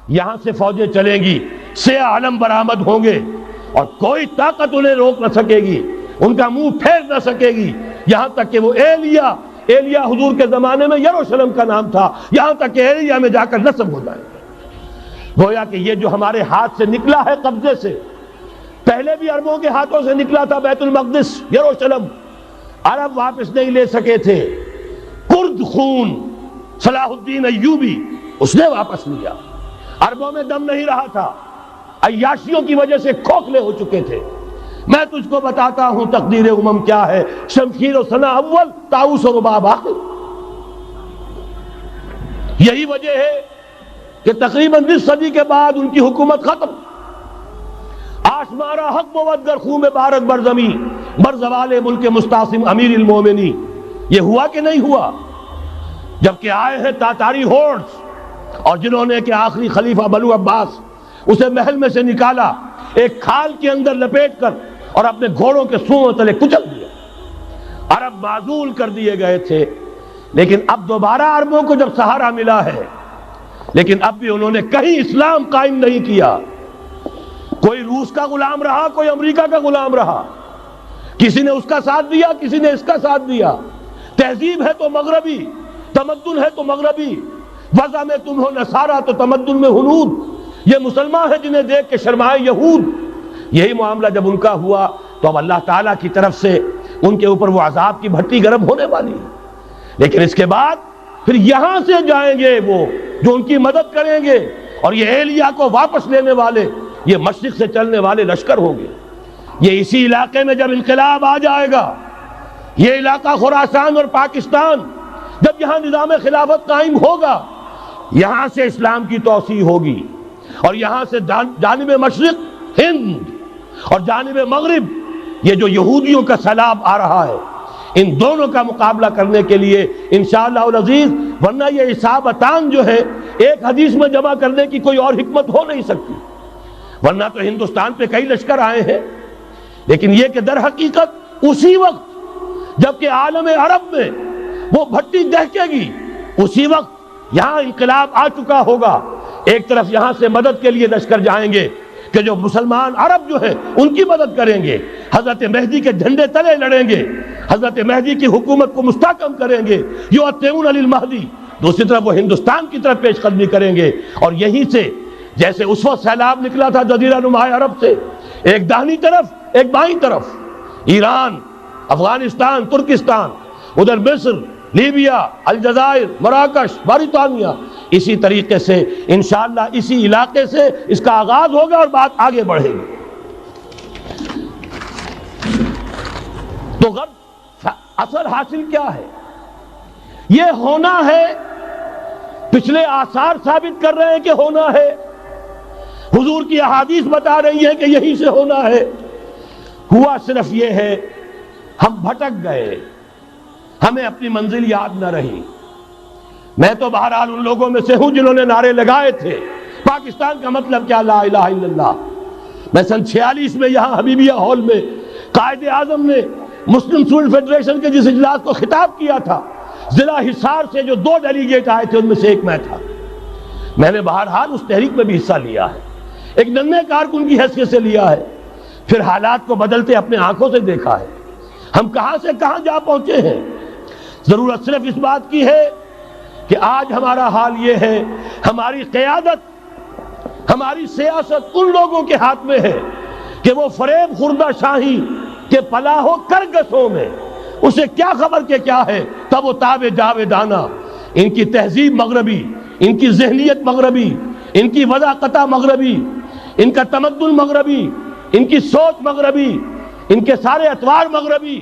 یہاں سے فوجیں چلیں گی، سیاہ علم برآمد ہوں گے، اور کوئی طاقت انہیں روک نہ سکے گی، ان کا منہ پھیر نہ سکے گی، یہاں تک کہ وہ ایلیا حضور کے زمانے میں یروشلم کا نام تھا، یہاں تک کہ ایلیا میں جا کر نصب ہو جائے گا۔ گویا کہ یہ جو ہمارے ہاتھ سے نکلا ہے قبضے سے، پہلے بھی عربوں کے ہاتھوں سے نکلا تھا بیت المقدس، یروشلم، عرب واپس نہیں لے سکے تھے۔ کرد خون صلاح الدین ایوبی اس نے واپس لیا، عربوں میں دم نہیں رہا تھا، عیاشیوں کی وجہ سے کھوکھلے ہو چکے تھے۔ میں تجھ کو بتاتا ہوں تقدیر امم کیا ہے، شمشیر و سنا اول، طاؤس و رباب آخر۔ یہی وجہ ہے کہ تقریباً 20 صدی کے بعد ان کی حکومت ختم۔ آشمارا حق بود گر خون بارک بر زمین، بر زوال ملک مستعصم امیر المومنی۔ یہ ہوا کہ نہیں ہوا؟ جبکہ آئے ہیں تاتاری ہورڈز، اور جنہوں نے کہ آخری خلیفہ بنو عباس اسے محل میں سے نکالا، ایک کھال کے اندر لپیٹ کر، اور اپنے گھوڑوں کے سونوں تلے کچل دیا۔ عرب معزول کر دیے گئے تھے، لیکن اب دوبارہ عربوں کو جب سہارا ملا ہے، لیکن اب بھی انہوں نے کہیں اسلام قائم نہیں کیا۔ کوئی روس کا غلام رہا، کوئی امریکہ کا غلام رہا، کسی نے اس کا ساتھ دیا، کسی نے اس کا ساتھ دیا۔ تہذیب ہے تو مغربی، تمدن ہے تو مغربی، وضع میں تم ہو نصارہ تو تمدن میں ہنود۔ یہ مسلمان ہیں جنہیں دیکھ کے شرمائے یہود۔ یہی معاملہ جب ان کا ہوا تو اب اللہ تعالیٰ کی طرف سے ان کے اوپر وہ عذاب کی بھٹی گرم ہونے والی ہے۔ لیکن اس کے بعد پھر یہاں سے جائیں گے وہ جو ان کی مدد کریں گے، اور یہ ایلیا کو واپس لینے والے یہ مشرق سے چلنے والے لشکر ہوں گے۔ یہ اسی علاقے میں جب انقلاب آ جائے گا، یہ علاقہ خراسان اور پاکستان، جب یہاں نظام خلافت قائم ہوگا، یہاں سے اسلام کی توسیع ہوگی، اور یہاں سے جانب مشرق ہند اور جانب مغرب یہ جو یہودیوں کا سیلاب آ رہا ہے، ان دونوں کا مقابلہ کرنے کے لیے انشاءاللہ العزیز، ورنہ یہ اصابتان جو ہے ایک حدیث میں جمع کرنے کی کوئی اور حکمت ہو نہیں سکتی، ورنہ تو ہندوستان پہ کئی لشکر آئے ہیں۔ لیکن یہ کہ در حقیقت اسی وقت جبکہ عالم عرب میں وہ بھٹی دہکے گی، اسی وقت یہاں انقلاب آ چکا ہوگا۔ ایک طرف یہاں سے مدد کے لیے لشکر جائیں گے کہ جو مسلمان عرب جو ہیں ان کی مدد کریں گے، حضرت مہدی کے جھنڈے تلے لڑیں گے، حضرت مہدی کی حکومت کو مستحکم کریں گے، یؤتون للمہدی۔ دوسری طرف وہ ہندوستان کی طرف پیش قدمی کریں گے، اور یہیں سے جیسے اس وقت سیلاب نکلا تھا جزیرہ نما عرب سے، ایک داہنی طرف ایک بائیں طرف، ایران، افغانستان، ترکستان، ادھر مصر، لیبیا، الجزائر، مراکش، موریطانیہ، اسی طریقے سے انشاءاللہ اسی علاقے سے اس کا آغاز ہوگا اور بات آگے بڑھے گی۔ تو غرب اثر حاصل کیا ہے؟ یہ ہونا ہے، پچھلے آثار ثابت کر رہے ہیں کہ ہونا ہے، حضور کی احادیث بتا رہی ہے کہ یہی سے ہونا ہے۔ ہوا صرف یہ ہے ہم بھٹک گئے، ہمیں اپنی منزل یاد نہ رہی۔ میں تو بہرحال ان لوگوں میں سے ہوں جنہوں نے نعرے لگائے تھے پاکستان کا مطلب کیا، لا الہ الا اللہ۔ میں سن 46 میں یہاں حبیبیہ ہال میں قائد اعظم نے مسلم اسٹوڈنٹ فیڈریشن کے جس اجلاس کو خطاب کیا تھا، ضلع حصار سے جو 2 ڈیلیگیٹ آئے تھے ان میں سے ایک میں تھا۔ میں نے بہرحال اس تحریک میں بھی حصہ لیا ہے، ایک ننھے کارکن کی حیثیت سے لیا ہے، پھر حالات کو بدلتے اپنے آنکھوں سے دیکھا ہے، ہم کہاں سے کہاں جا پہنچے ہیں۔ ضرورت صرف اس بات کی ہے کہ آج ہمارا حال یہ ہے، ہماری قیادت، ہماری سیاست ان لوگوں کے ہاتھ میں ہے کہ وہ فریب خوردہ شاہی کے پلاح و کرگسوں میں اسے کیا خبر کہ کیا ہے، تب وہ تابع جاویدانہ، ان کی تہذیب مغربی، ان کی ذہنیت مغربی، ان کی وضاقتہ مغربی، ان کا تمدن مغربی، ان کی سوچ مغربی، ان کے سارے اطوار مغربی۔